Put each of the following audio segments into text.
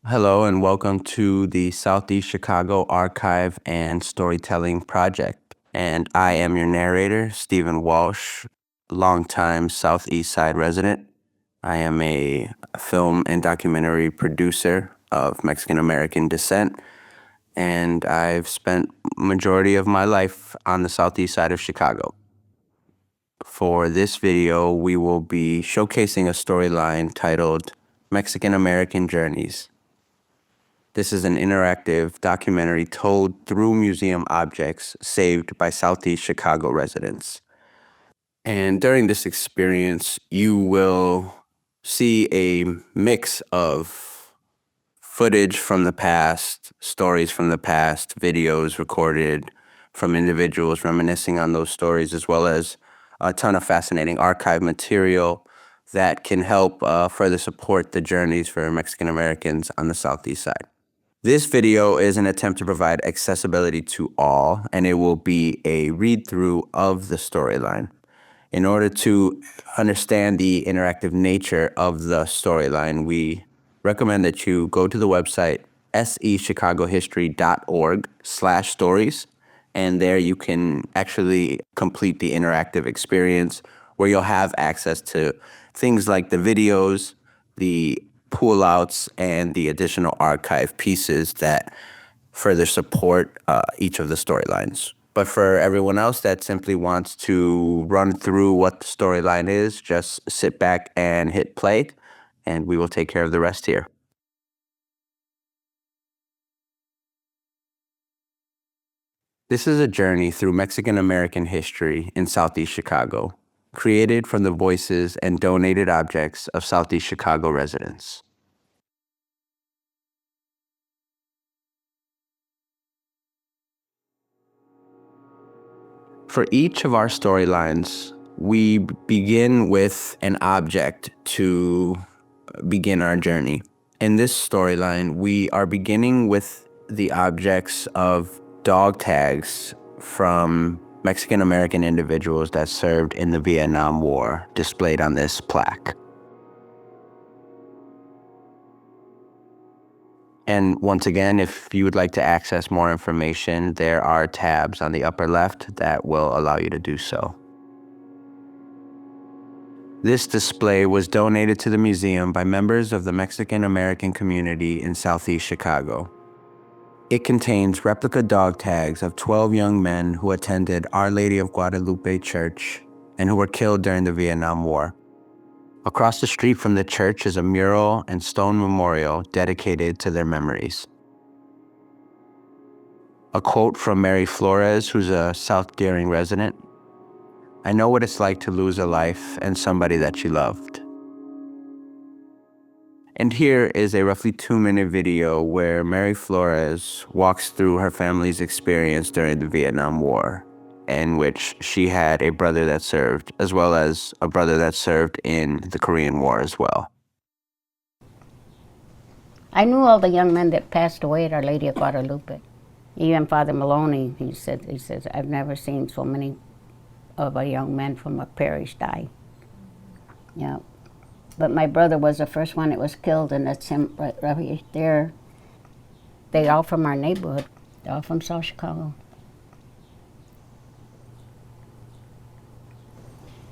Hello and welcome to the Southeast Chicago Archive and Storytelling Project. And I am your narrator, Stephen Walsh, longtime Southeast Side resident. I am a film and documentary producer of Mexican American descent, and I've spent majority of my life on the Southeast Side of Chicago. For this video, we will be showcasing a storyline titled Mexican American Journeys. This is an interactive documentary told through museum objects saved by Southeast Chicago residents. And during this experience, you will see a mix of footage from the past, stories from the past, videos recorded from individuals reminiscing on those stories, as well as a ton of fascinating archive material that can help further support the journeys for Mexican Americans on the Southeast Side. This video is an attempt to provide accessibility to all, and it will be a read-through of the storyline. In order to understand the interactive nature of the storyline, we recommend that you go to the website sechicagohistory.org/stories, and there you can actually complete the interactive experience where you'll have access to things like the videos, the pull-outs, and the additional archive pieces that further support each of the storylines. But for everyone else that simply wants to run through what the storyline is, just sit back and hit play, and we will take care of the rest here. This is a journey through Mexican American history in Southeast Chicago, created from the voices and donated objects of Southeast Chicago residents. For each of our storylines, we begin with an object to begin our journey. In this storyline, we are beginning with the objects of dog tags from Mexican American individuals that served in the Vietnam War, displayed on this plaque. And once again, if you would like to access more information, there are tabs on the upper left that will allow you to do so. This display was donated to the museum by members of the Mexican American community in Southeast Chicago. It contains replica dog tags of 12 young men who attended Our Lady of Guadalupe Church and who were killed during the Vietnam War. Across the street from the church is a mural and stone memorial dedicated to their memories. A quote from Mary Flores, who's a South Deering resident: "I know what it's like to lose a life and somebody that you loved." And here is a roughly 2-minute video where Mary Flores walks through her family's experience during the Vietnam War, in which she had a brother that served, as well as a brother that served in the Korean War as well. I knew all the young men that passed away at Our Lady of Guadalupe. Even Father Maloney, he says, I've never seen so many of our young men from a parish die. Yeah. But my brother was the first one that was killed, and that's him right there. They all from our neighborhood. They're all from South Chicago.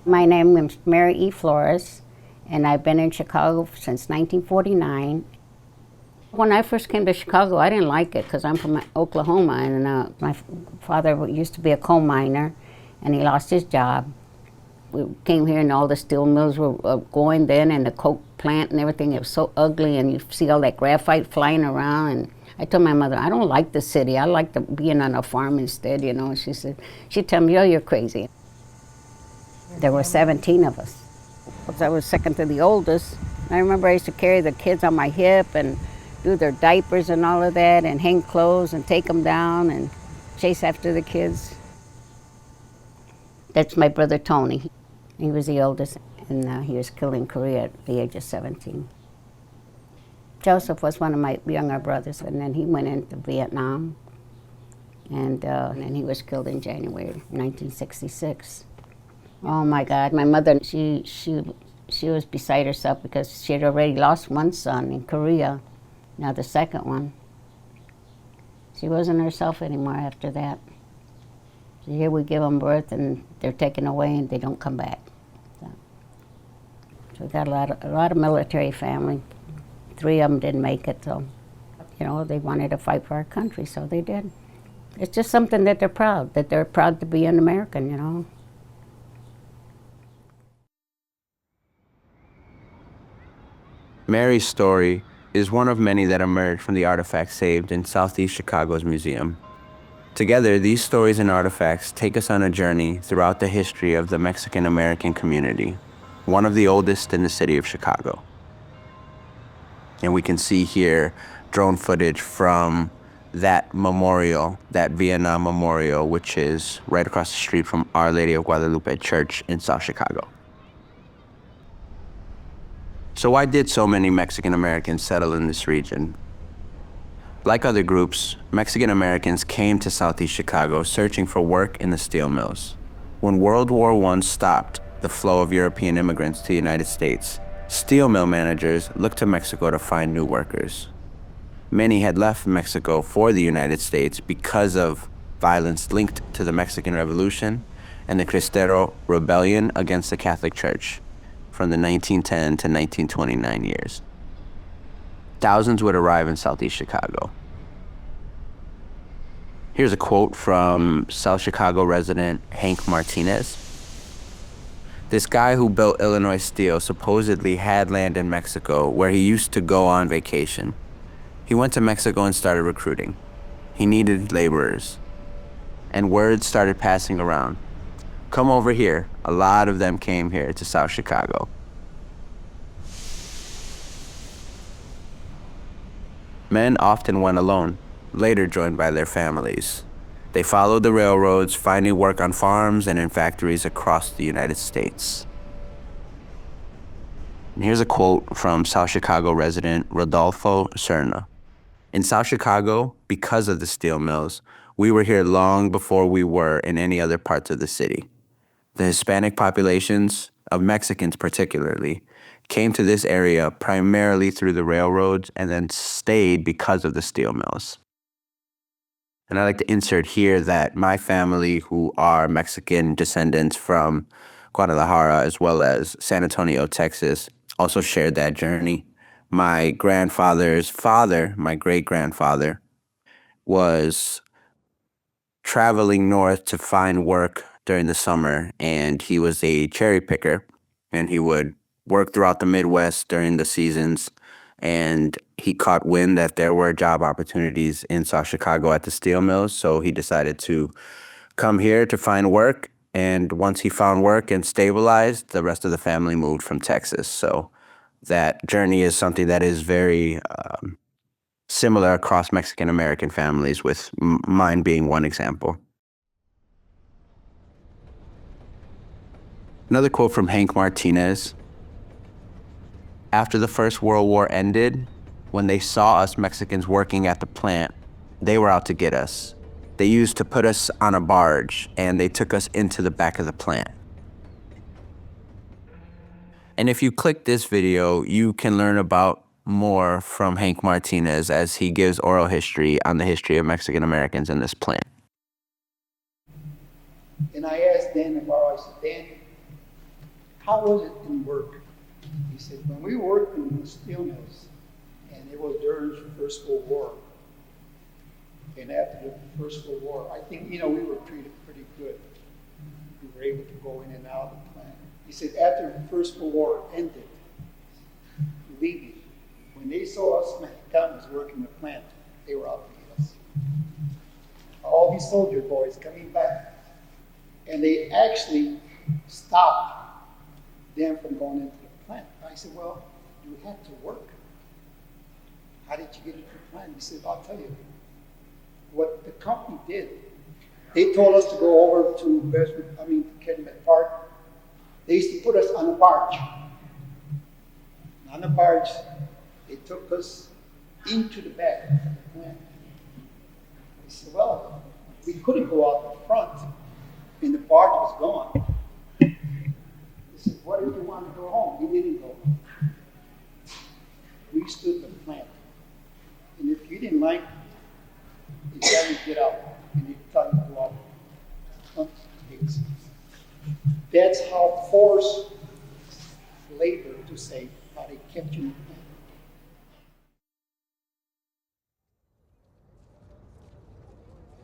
My name is Mary E. Flores, and I've been in Chicago since 1949. When I first came to Chicago, I didn't like it because I'm from Oklahoma, and my father used to be a coal miner, and he lost his job. We came here and all the steel mills were going then, and the coke plant and everything. It was so ugly, and you see all that graphite flying around. And I told my mother, I don't like the city. I like being on a farm instead, you know. She'd tell me, oh, you're crazy. There were 17 of us. I was second to the oldest. I remember I used to carry the kids on my hip and do their diapers and all of that, and hang clothes and take them down and chase after the kids. That's my brother Tony. He was the oldest, and he was killed in Korea at the age of 17. Joseph was one of my younger brothers, and then he went into Vietnam, and then he was killed in January 1966. Oh my God, my mother, she was beside herself because she had already lost one son in Korea, Now the second one, she wasn't herself anymore after that. So here we give them birth and they're taken away and they don't come back. So we got a lot of military family. 3 of them didn't make it, so they wanted to fight for our country, so they did. It's just something that they're proud to be an American. Mary's story is one of many that emerged from the artifacts saved in Southeast Chicago's museum. Together, these stories and artifacts take us on a journey throughout the history of the Mexican-American community, one of the oldest in the city of Chicago. And we can see here drone footage from that memorial, that Vietnam Memorial, which is right across the street from Our Lady of Guadalupe Church in South Chicago. So why did so many Mexican Americans settle in this region? Like other groups, Mexican Americans came to Southeast Chicago searching for work in the steel mills. When World War I stopped the flow of European immigrants to the United States, steel mill managers looked to Mexico to find new workers. Many had left Mexico for the United States because of violence linked to the Mexican Revolution and the Cristero Rebellion against the Catholic Church from the 1910 to 1929 years. Thousands would arrive in Southeast Chicago. Here's a quote from South Chicago resident Hank Martinez. This guy who built Illinois Steel supposedly had land in Mexico where he used to go on vacation. He went to Mexico and started recruiting. He needed laborers. And words started passing around. Come over here. A lot of them came here to South Chicago. Men often went alone, later joined by their families. They followed the railroads, finding work on farms and in factories across the United States. And here's a quote from South Chicago resident Rodolfo Serna. In South Chicago, because of the steel mills, we were here long before we were in any other parts of the city. The Hispanic populations, of Mexicans particularly, came to this area primarily through the railroads and then stayed because of the steel mills. And I'd like to insert here that my family, who are Mexican descendants from Guadalajara as well as San Antonio, Texas, also shared that journey. My grandfather's father, my great-grandfather, was traveling north to find work during the summer, and he was a cherry picker, and he would work throughout the Midwest during the seasons, and he caught wind that there were job opportunities in South Chicago at the steel mills, so he decided to come here to find work, and once he found work and stabilized, the rest of the family moved from Texas. So that journey is something that is very similar across Mexican-American families, with mine being one example. Another quote from Hank Martinez. After the First World War ended, when they saw us Mexicans working at the plant, they were out to get us. They used to put us on a barge, and they took us into the back of the plant. And if you click this video, you can learn about more from Hank Martinez as he gives oral history on the history of Mexican Americans in this plant. And I asked Dan Navarro, I said, Dan, how was it in work? He said, when we worked in the steel mills, and it was during the First World War, and after the First World War, I think, we were treated pretty good. We were able to go in and out of the plant. He said, after the First World War ended, believe me, when they saw us Mexicanos working the plant, they were out to get us. All these soldier boys coming back, and they actually stopped them from going into the plant. I said, well, you had to work. How did you get into the plant? He said, I'll tell you. What the company did, they told us to go over to Kennebec Park. They used to put us on a barge. On the barge, they took us into the back of the plant. I said, well, we couldn't go out the front, and the barge was gone. They said, what if you want to go home? We didn't go home. We stood the plant night, he tell you get out, and he tell you to go out. Huh? That's how forced labor, to say, how they kept you.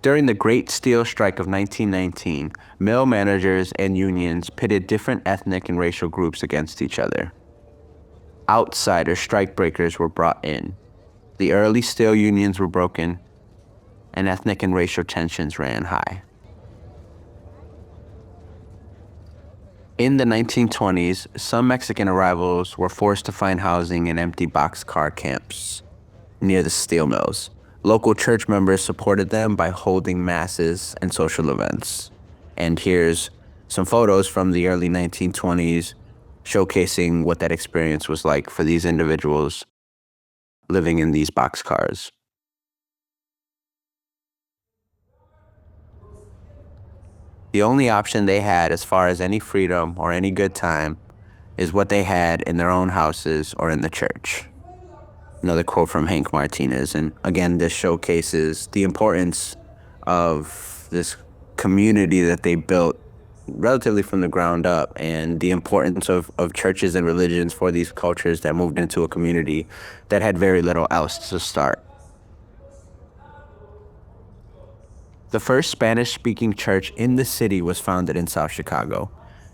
During the Great Steel Strike of 1919, mill managers and unions pitted different ethnic and racial groups against each other. Outsider strikebreakers were brought in. The early steel unions were broken, and ethnic and racial tensions ran high. In the 1920s, some Mexican arrivals were forced to find housing in empty boxcar camps near the steel mills. Local church members supported them by holding masses and social events. And here's some photos from the early 1920s showcasing what that experience was like for these individuals living in these boxcars. The only option they had as far as any freedom or any good time is what they had in their own houses or in the church. Another quote from Hank Martinez. And again, this showcases the importance of this community that they built relatively from the ground up, and the importance of churches and religions for these cultures that moved into a community that had very little else to start. The first Spanish-speaking church in the city was founded in South Chicago.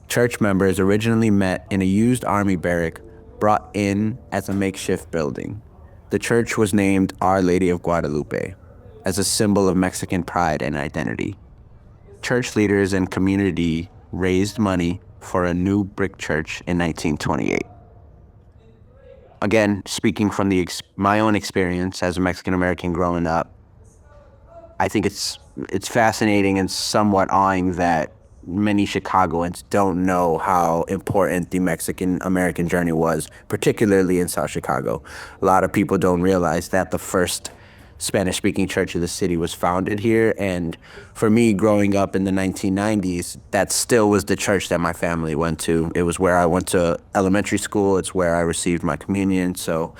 Church members originally met in a used army barrack brought in as a makeshift building. The church was named Our Lady of Guadalupe as a symbol of Mexican pride and identity. Church leaders and community raised money for a new brick church in 1928. Again, speaking from my own experience as a Mexican American growing up, I think it's fascinating and somewhat awing that many Chicagoans don't know how important the Mexican American journey was, particularly in South Chicago. A lot of people don't realize that the first Spanish-speaking church of the city was founded here, and for me, growing up in the 1990s, that still was the church that my family went to. It was where I went to elementary school. It's where I received my communion. So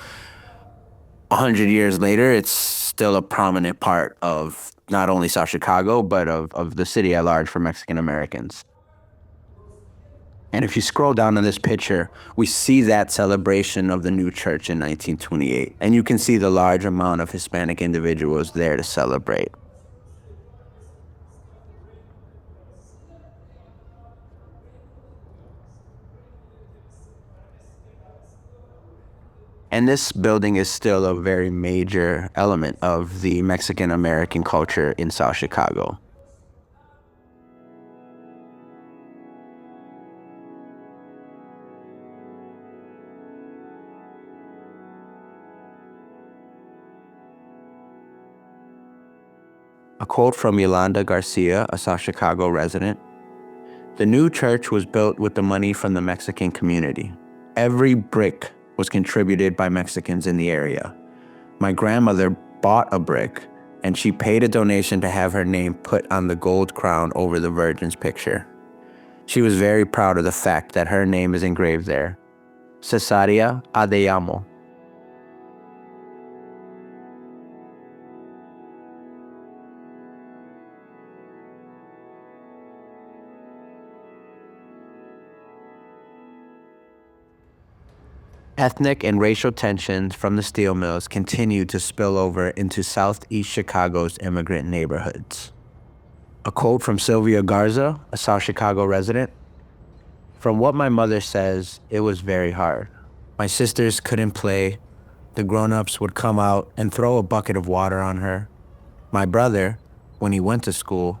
100 years later, it's still a prominent part of not only South Chicago, but of the city at large for Mexican Americans. And if you scroll down on this picture, we see that celebration of the new church in 1928. And you can see the large amount of Hispanic individuals there to celebrate. And this building is still a very major element of the Mexican American culture in South Chicago. A quote from Yolanda Garcia, a South Chicago resident: "The new church was built with the money from the Mexican community. Every brick was contributed by Mexicans in the area. My grandmother bought a brick, and she paid a donation to have her name put on the gold crown over the Virgin's picture. She was very proud of the fact that her name is engraved there. Cesaria Adeyamo." Ethnic and racial tensions from the steel mills continued to spill over into Southeast Chicago's immigrant neighborhoods. A quote from Sylvia Garza, a South Chicago resident: "From what my mother says, it was very hard. My sisters couldn't play. The grown-ups would come out and throw a bucket of water on her. My brother, when he went to school,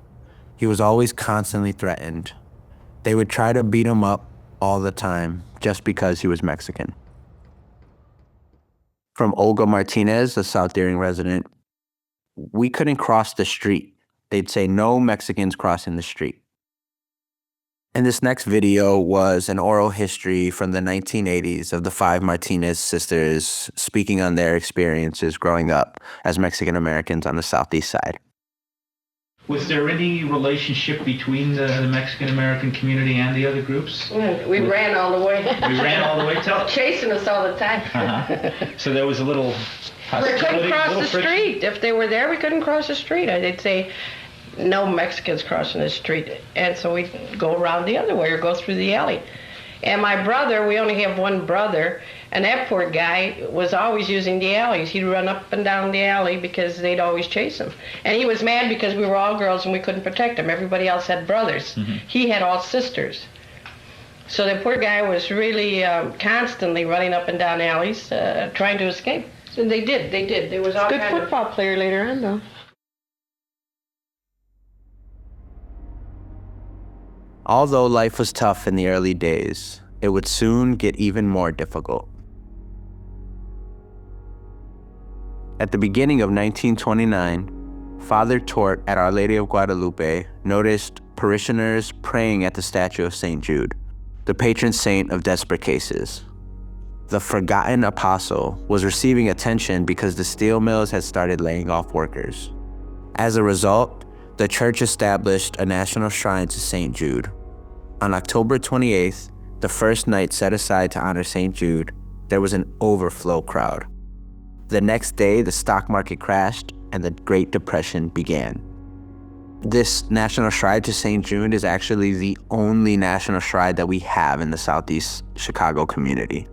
he was always constantly threatened. They would try to beat him up all the time just because he was Mexican." From Olga Martinez, a South Deering resident: "We couldn't cross the street. They'd say no Mexicans crossing the street." And this next video was an oral history from the 1980s of the 5 Martinez sisters speaking on their experiences growing up as Mexican Americans on the Southeast side. Was there any relationship between the Mexican American community and the other groups? We ran all the way. We ran all the way. Chasing us all the time. So there was a little We couldn't cross Little the friction. street. If they were there, we couldn't cross the street. They'd say, no Mexicans crossing the street. And so we'd go around the other way or go through the alley. And my brother, we only have one brother, and that poor guy was always using the alleys. He'd run up and down the alley because they'd always chase him. And he was mad because we were all girls and we couldn't protect him. Everybody else had brothers. He had all sisters. So the poor guy was really constantly running up and down alleys trying to escape. So they did. There was all Good kind of... football player later on, though. Although life was tough in the early days, it would soon get even more difficult. At the beginning of 1929, Father Tort at Our Lady of Guadalupe noticed parishioners praying at the statue of St. Jude, the patron saint of desperate cases. The forgotten apostle was receiving attention because the steel mills had started laying off workers. As a result, the church established a national shrine to St. Jude. On October 28th, the first night set aside to honor St. Jude, there was an overflow crowd. The next day, the stock market crashed and the Great Depression began. This national shrine to St. Jude is actually the only national shrine that we have in the Southeast Chicago community.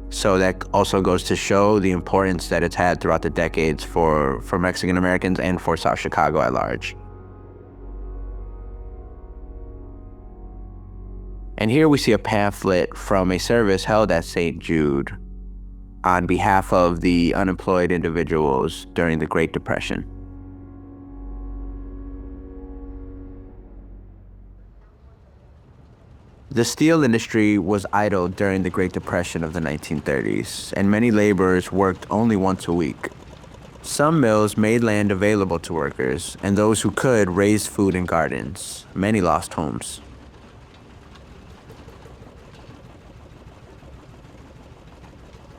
So that also goes to show the importance that it's had throughout the decades for Mexican Americans and for South Chicago at large. And here we see a pamphlet from a service held at St. Jude on behalf of the unemployed individuals during the Great Depression. The steel industry was idle during the Great Depression of the 1930s, and many laborers worked only once a week. Some mills made land available to workers, and those who could raised food in gardens. Many lost homes.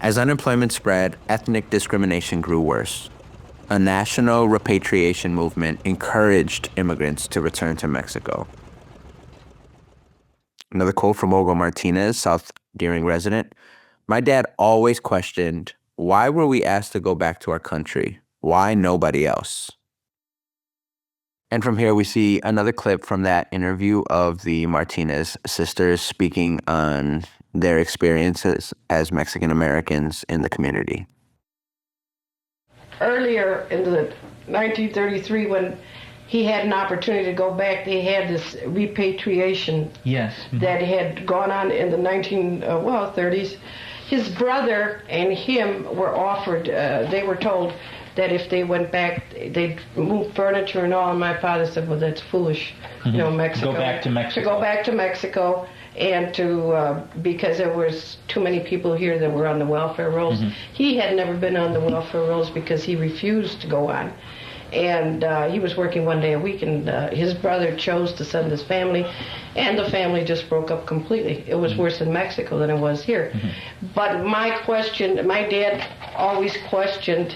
As unemployment spread, ethnic discrimination grew worse. A national repatriation movement encouraged immigrants to return to Mexico. Another quote from Olga Martinez, South Deering resident. My dad always questioned, why were we asked to go back to our country? Why nobody else? And from here we see another clip from that interview of the Martinez sisters speaking on their experiences as Mexican Americans in the community. Earlier in the 1933, when he had an opportunity to go back, they had this repatriation Yes. that had gone on in the 30s. His brother and him were offered, they were told that if they went back, they'd move furniture and all. And my father said, well, that's foolish, Mexico. Go back to Mexico. To go back to Mexico and to, because there was too many people here that were on the welfare rolls. He had never been on the welfare rolls because he refused to go on. And he was working one day a week, and his brother chose to send his family, and the family just broke up completely. It was worse in Mexico than it was here. But my dad always questioned,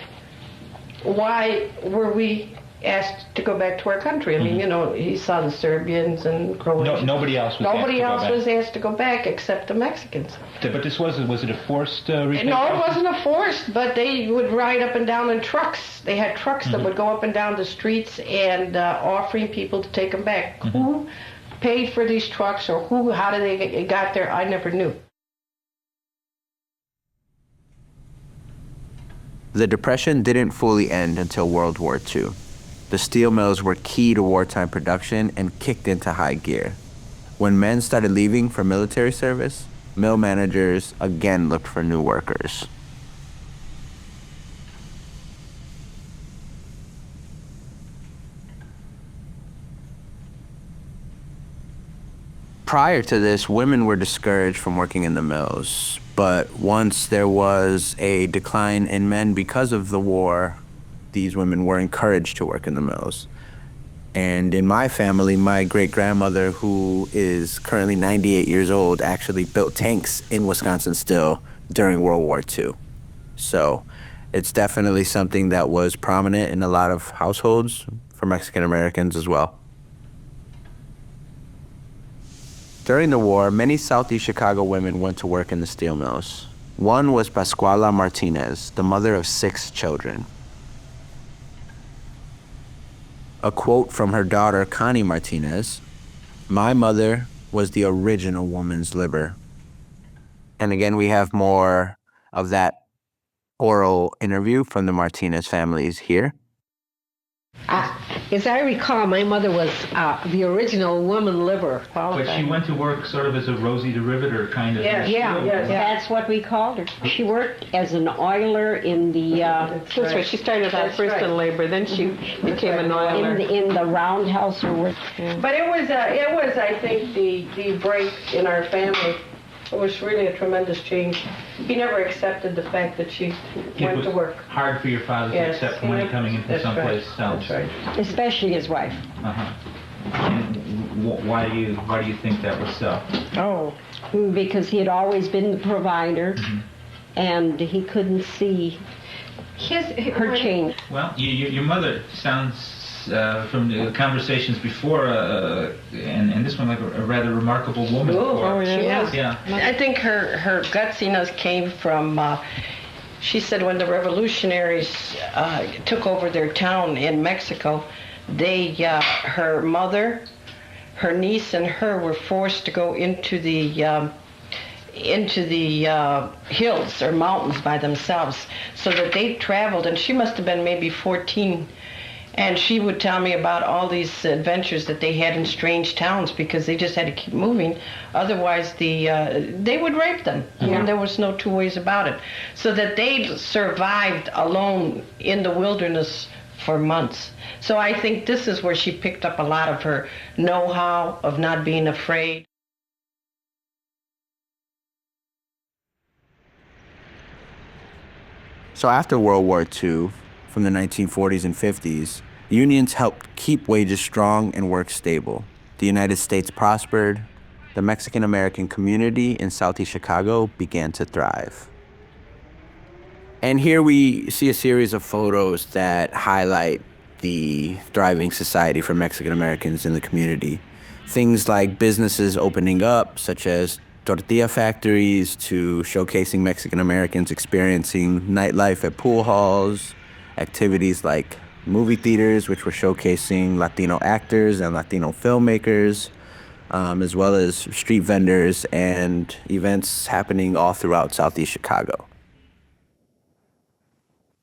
why were we asked to go back to our country? I mean, he saw the Serbians and Croatians. Nobody else was Nobody asked to go else back. was asked to go back except the Mexicans. But this was it a forced repatriation? No, it wasn't a forced, but they would ride up and down in trucks. They had trucks that would go up and down the streets and offering people to take them back. Who paid for these trucks, or how did they got there? I never knew. The Depression didn't fully end until World War II. The steel mills were key to wartime production and kicked into high gear. When men started leaving for military service, mill managers again looked for new workers. Prior to this, women were discouraged from working in the mills, but once there was a decline in men because of the war, these women were encouraged to work in the mills. And in my family, my great-grandmother, who is currently 98 years old, actually built tanks in Wisconsin still during World War II. So it's definitely something that was prominent in a lot of households for Mexican Americans as well. During the war, many Southeast Chicago women went to work in the steel mills. One was Pascuala Martinez, the mother of 6 children. A quote from her daughter, Connie Martinez: "My mother was the original woman's liver." And again, we have more of that oral interview from the Martinez families here. As I recall, my mother was the original woman liver. But she went to work sort of as a Rosie the Riveter kind of. Yeah, that's what we called her. She worked as an oiler in the. That's right. She started out first in labor, then she became an oiler. in the roundhouse or what. But it was, I think, the break in our family. It was really a tremendous change. He never accepted the fact that she went to work. Hard for your father to accept money coming in from someplace else. That's right. Especially his wife. Uh-huh. And why do you think that was so? Oh, because he had always been the provider, and he couldn't see her change. Well, your mother sounds, from the conversations before, and this one, like a rather remarkable woman. Yeah. I think her gutsiness came from, she said when the revolutionaries took over their town in Mexico, her mother, her niece, and her were forced to go into the hills or mountains by themselves, so that they traveled, and she must have been maybe 14. And she would tell me about all these adventures that they had in strange towns because they just had to keep moving. Otherwise, they would rape them. I mean, there was no two ways about it. So that they survived alone in the wilderness for months. So I think this is where she picked up a lot of her know-how of not being afraid. So after World War II, from the 1940s and 50s, unions helped keep wages strong and work stable. The United States prospered. The Mexican-American community in Southeast Chicago began to thrive. And here we see a series of photos that highlight the thriving society for Mexican-Americans in the community. Things like businesses opening up, such as tortilla factories, to showcasing Mexican-Americans experiencing nightlife at pool halls, activities like movie theaters, which were showcasing Latino actors and Latino filmmakers, as well as street vendors and events happening all throughout Southeast Chicago.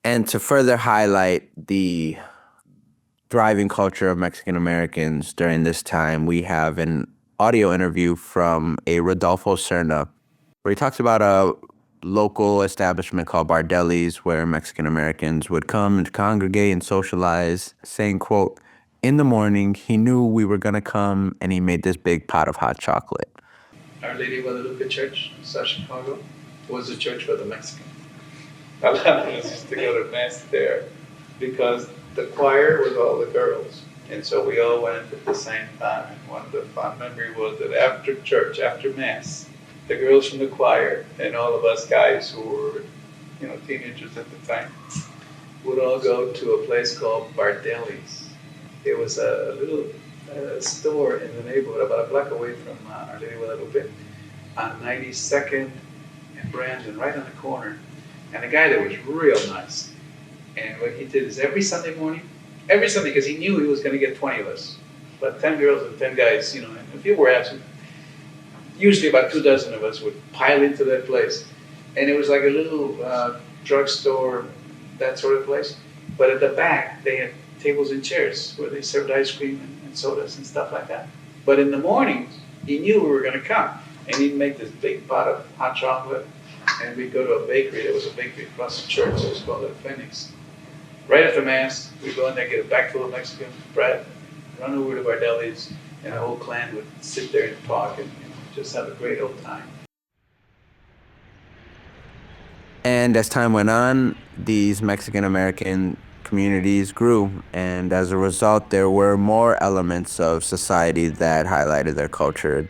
And to further highlight the thriving culture of Mexican Americans during this time, we have an audio interview from a Rodolfo Serna, where he talks about a local establishment called Bardelli's, where Mexican Americans would come and congregate and socialize, saying, quote, "In the morning, he knew we were gonna come, and he made this big pot of hot chocolate." Our Lady of Guadalupe Church in South Chicago was a church for the Mexicans. A lot of us used to go to mass there because the choir was all the girls. And so we all went at the same time. And one of the fond memories was that after church, after mass, the girls from the choir and all of us guys who were, teenagers at the time, would all go to a place called Bardelli's. It was a little store in the neighborhood, about a block away from Our Lady of Guadalupe, on 92nd and Brandon, right on the corner. And a guy that was real nice. And what he did is every Sunday, because he knew he was going to get 20 of us, but 10 girls and 10 guys, and a few were absent. Usually about 2 dozen of us would pile into that place. And it was like a little drugstore, that sort of place. But at the back, they had tables and chairs where they served ice cream and sodas and stuff like that. But in the mornings, he knew we were going to come. And he'd make this big pot of hot chocolate. And we'd go to a bakery. There was a bakery across the church. It was called the Phoenix. Right after Mass, we'd go in there, get a bag full of Mexican bread, run over to Bardelli's, and the whole clan would sit there and talk and just have a great old time. And as time went on, these Mexican-American communities grew. And as a result, there were more elements of society that highlighted their culture.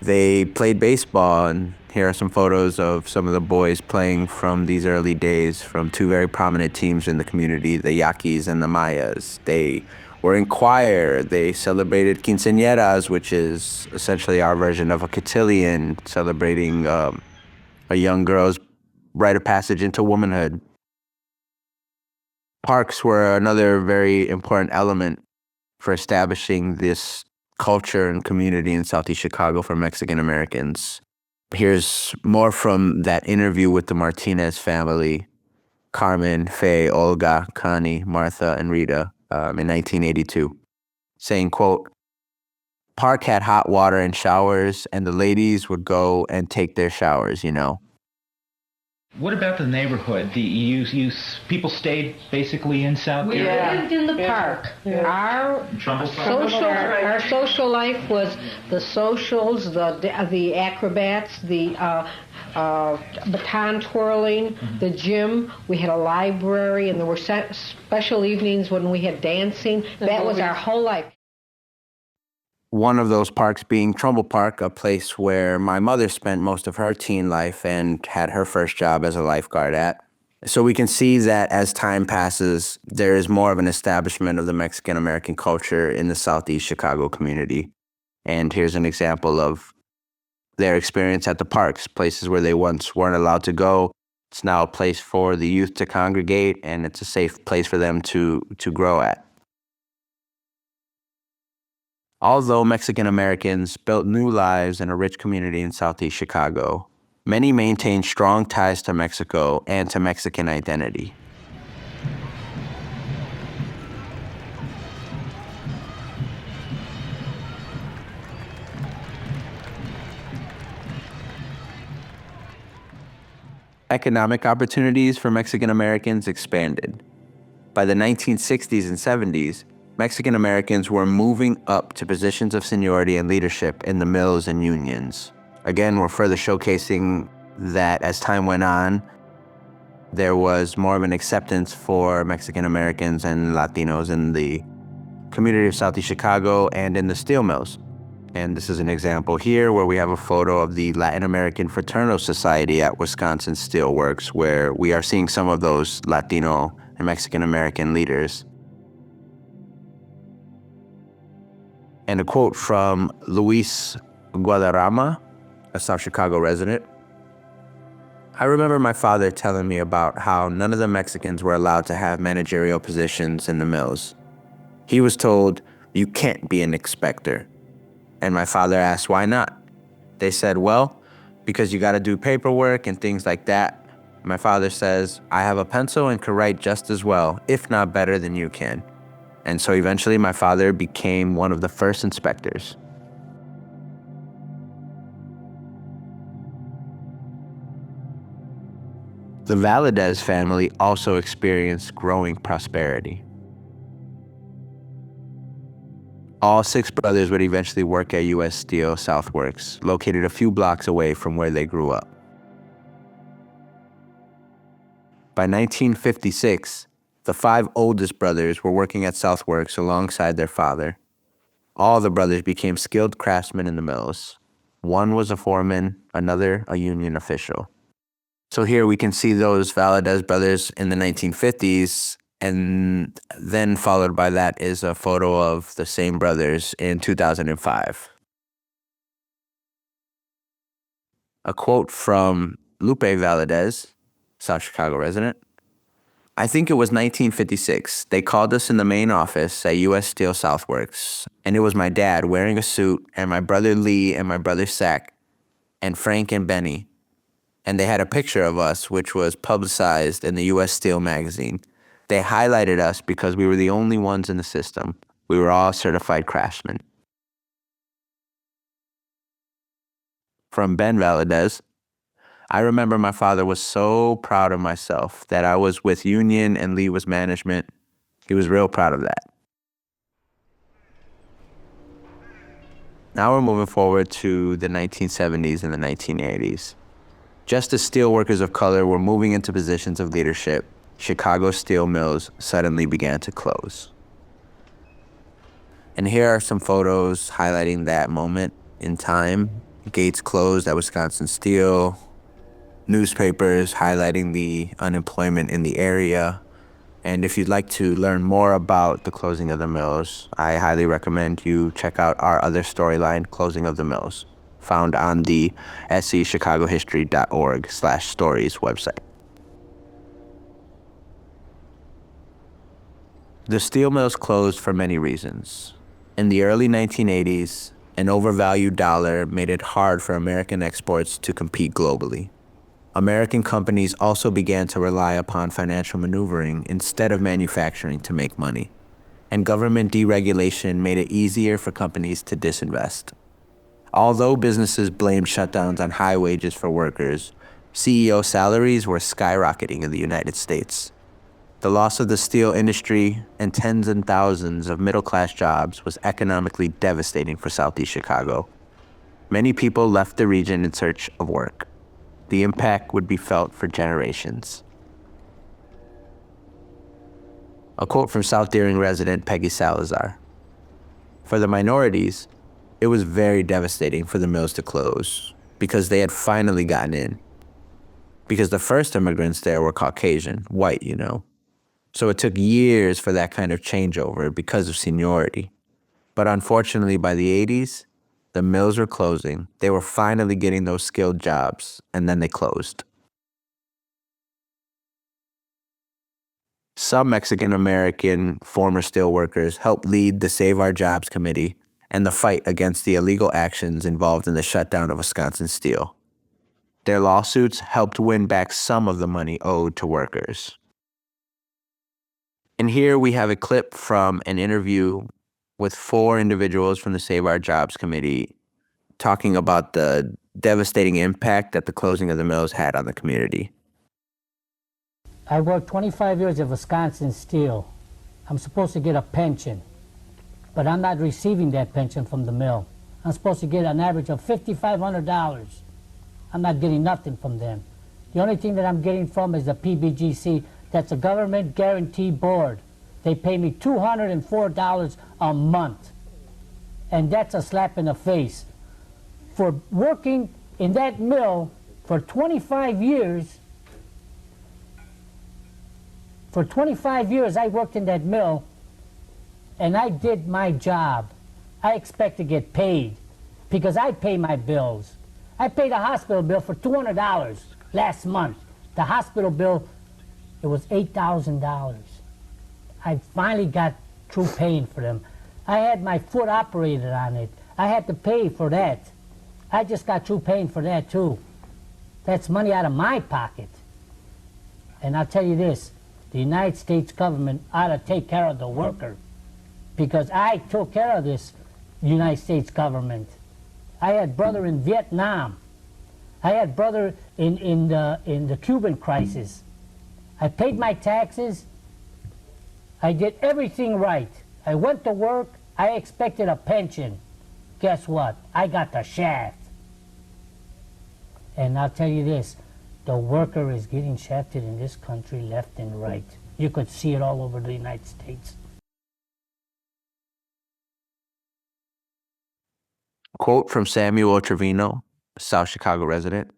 They played baseball, and here are some photos of some of the boys playing from these early days from 2 very prominent teams in the community, the Yaquis and the Mayas. They were in choir. They celebrated quinceañeras, which is essentially our version of a cotillion, celebrating a young girl's rite of passage into womanhood. Parks were another very important element for establishing this culture and community in Southeast Chicago for Mexican Americans. Here's more from that interview with the Martinez family, Carmen, Faye, Olga, Connie, Martha, and Rita, in 1982, saying, quote, "Park had hot water and showers, and the ladies would go and take their showers, you know." What about the neighborhood? People stayed basically in South We area? lived in the park. Our Trumbull Park? our social life was the socials, the acrobats, the baton twirling, the gym. We had a library, and there were special evenings when we had dancing. That was our whole life. One of those parks being Trumbull Park, a place where my mother spent most of her teen life and had her first job as a lifeguard at. So we can see that as time passes, there is more of an establishment of the Mexican American culture in the Southeast Chicago community. And here's an example of their experience at the parks, places where they once weren't allowed to go. It's now a place for the youth to congregate, and it's a safe place for them to grow at. Although Mexican Americans built new lives in a rich community in Southeast Chicago, many maintained strong ties to Mexico and to Mexican identity. Economic opportunities for Mexican Americans expanded. By the 1960s and 70s, Mexican Americans were moving up to positions of seniority and leadership in the mills and unions. Again, we're further showcasing that as time went on, there was more of an acceptance for Mexican Americans and Latinos in the community of Southeast Chicago and in the steel mills. And this is an example here where we have a photo of the Latin American Fraternal Society at Wisconsin Steel Works, where we are seeing some of those Latino and Mexican American leaders. And a quote from Luis Guadarrama, a South Chicago resident. "I remember my father telling me about how none of the Mexicans were allowed to have managerial positions in the mills. He was told, 'You can't be an inspector.' And my father asked, 'Why not?' They said, 'Well, because you gotta do paperwork and things like that.' My father says, 'I have a pencil and can write just as well, if not better than you can.' And so eventually my father became one of the first inspectors." The Valadez family also experienced growing prosperity. All 6 brothers would eventually work at U.S. Steel Southworks, located a few blocks away from where they grew up. By 1956, the 5 oldest brothers were working at Southworks alongside their father. All the brothers became skilled craftsmen in the mills. One was a foreman, another a union official. So here we can see those Valadez brothers in the 1950s, and then followed by that is a photo of the same brothers in 2005. A quote from Lupe Valadez, South Chicago resident. "I think it was 1956. They called us in the main office at U.S. Steel Southworks, and it was my dad wearing a suit, and my brother Lee and my brother Zach, and Frank and Benny. And they had a picture of us, which was publicized in the U.S. Steel magazine. They highlighted us because we were the only ones in the system. We were all certified craftsmen." From Ben Valadez, "I remember my father was so proud of myself that I was with union and Lee was management. He was real proud of that." Now we're moving forward to the 1970s and the 1980s. Just as steel workers of color were moving into positions of leadership, Chicago steel mills suddenly began to close. And here are some photos highlighting that moment in time. Gates closed at Wisconsin Steel, newspapers highlighting the unemployment in the area. And if you'd like to learn more about the closing of the mills, I highly recommend you check out our other storyline, Closing of the Mills. found on the sechicagohistory.org/stories website. The steel mills closed for many reasons. In the early 1980s, an overvalued dollar made it hard for American exports to compete globally. American companies also began to rely upon financial maneuvering instead of manufacturing to make money. And government deregulation made it easier for companies to disinvest. Although businesses blamed shutdowns on high wages for workers, CEO salaries were skyrocketing in the United States. The loss of the steel industry and tens and thousands of middle-class jobs was economically devastating for Southeast Chicago. Many people left the region in search of work. The impact would be felt for generations. A quote from South Deering resident Peggy Salazar. For the minorities, it was very devastating for the mills to close because they had finally gotten in. Because the first immigrants there were Caucasian, white, you know. So it took years for that kind of changeover because of seniority. But unfortunately, by the 80s, the mills were closing. They were finally getting those skilled jobs, and then they closed. Some Mexican-American former steelworkers helped lead the Save Our Jobs Committee and the fight against the illegal actions involved in the shutdown of Wisconsin Steel. Their lawsuits helped win back some of the money owed to workers. And here we have a clip from an interview with 4 individuals from the Save Our Jobs Committee talking about the devastating impact that the closing of the mills had on the community. I worked 25 years at Wisconsin Steel. I'm supposed to get a pension, but I'm not receiving that pension from the mill. I'm supposed to get an average of $5,500. I'm not getting nothing from them. The only thing that I'm getting from is the PBGC. That's a government guarantee board. They pay me $204 a month. And that's a slap in the face. For working in that mill for 25 years, I worked in that mill, and I did my job. I expect to get paid because I pay my bills. I paid a hospital bill for $200 last month. The hospital bill, it was $8,000. I finally got true paying for them. I had my foot operated on it. I had to pay for that. I just got true paying for that too. That's money out of my pocket. And I'll tell you this, the United States government ought to take care of the worker, because I took care of this United States government. I had brother in Vietnam. I had brother in the Cuban crisis. I paid my taxes. I did everything right. I went to work. I expected a pension. Guess what? I got the shaft. And I'll tell you this, the worker is getting shafted in this country left and right. You could see it all over the United States. Quote from Samuel Trevino, a South Chicago resident.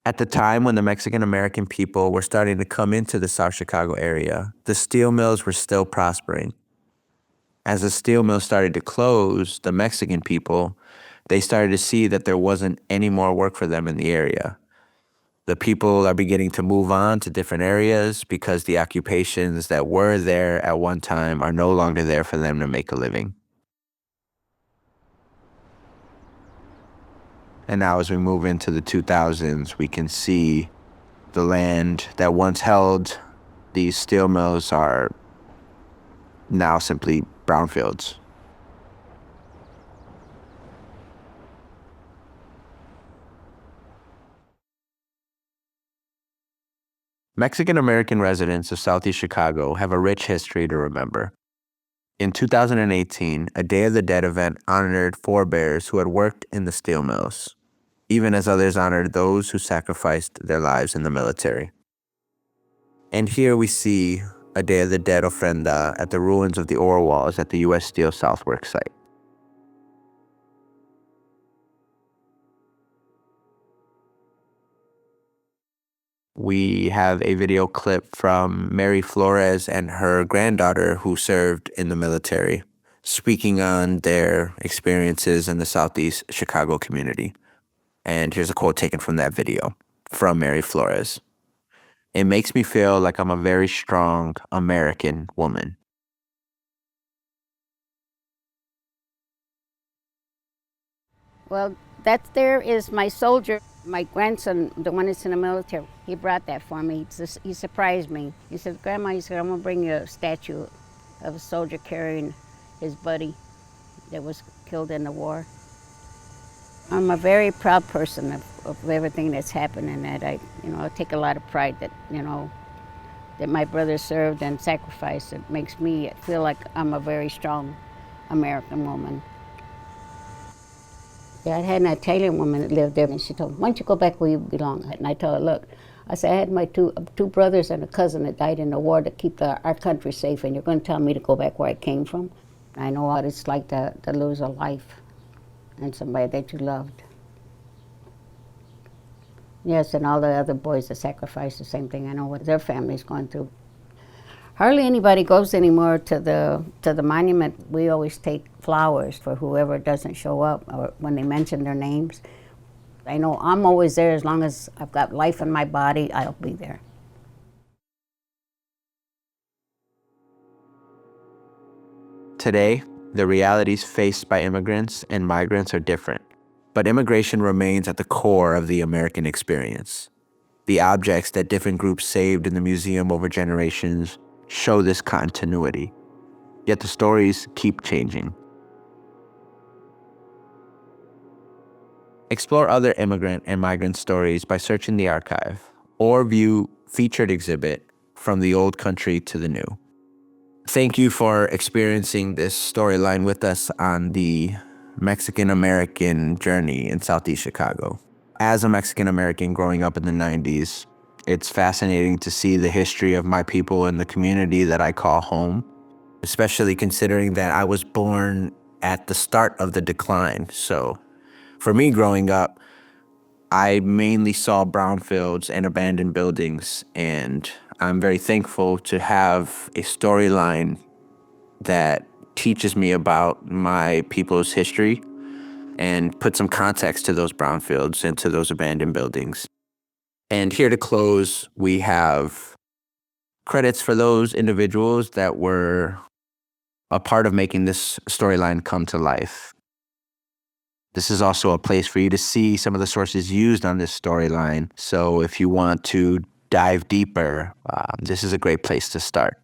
At the time when the Mexican-American people were starting to come into the South Chicago area, the steel mills were still prospering. As the steel mills started to close, the Mexican people, they started to see that there wasn't any more work for them in the area. The people are beginning to move on to different areas because the occupations that were there at one time are no longer there for them to make a living. And now as we move into the 2000s, we can see the land that once held these steel mills are now simply brownfields. Mexican-American residents of Southeast Chicago have a rich history to remember. In 2018, a Day of the Dead event honored forebears who had worked in the steel mills, even as others honored those who sacrificed their lives in the military. And here we see a Day of the Dead ofrenda at the ruins of the ore walls at the U.S. Steel Southworks site. We have a video clip from Mary Flores and her granddaughter who served in the military. speaking on their experiences in the Southeast Chicago community. And here's a quote taken from that video from Mary Flores. "It makes me feel like I'm a very strong American woman." Well, that there is my soldier, my grandson, the one that's in the military. He brought that for me. He surprised me. He said, "Grandma," he said, "I'm gonna bring you a statue of a soldier carrying his buddy that was killed in the war." I'm a very proud person of everything that's happened, and that I take a lot of pride that, that my brother served and sacrificed. It makes me feel like I'm a very strong American woman. Yeah, I had an Italian woman that lived there, and she told me, "Why don't you go back where you belong?" And I told her, "Look," I said, "I had my two brothers and a cousin that died in the war to keep our country safe, and you're going to tell me to go back where I came from? I know what it's like to lose a life and somebody that you loved." Yes, and all the other boys that sacrificed the same thing. I know what their family's going through. Hardly anybody goes anymore to the monument. We always take flowers for whoever doesn't show up or when they mention their names. I know I'm always there. As long as I've got life in my body, I'll be there. Today, the realities faced by immigrants and migrants are different, but immigration remains at the core of the American experience. The objects that different groups saved in the museum over generations show this continuity, yet the stories keep changing. Explore other immigrant and migrant stories by searching the archive, or view featured exhibit From the Old Country to the New. Thank you for experiencing this storyline with us on the Mexican-American journey in Southeast Chicago. As a Mexican-American growing up in the 90s, it's fascinating to see the history of my people and the community that I call home, especially considering that I was born at the start of the decline. So for me growing up, I mainly saw brownfields and abandoned buildings, and I'm very thankful to have a storyline that teaches me about my people's history and put some context to those brownfields and to those abandoned buildings. And here to close, we have credits for those individuals that were a part of making this storyline come to life. This is also a place for you to see some of the sources used on this storyline. So if you want to dive deeper, this is a great place to start.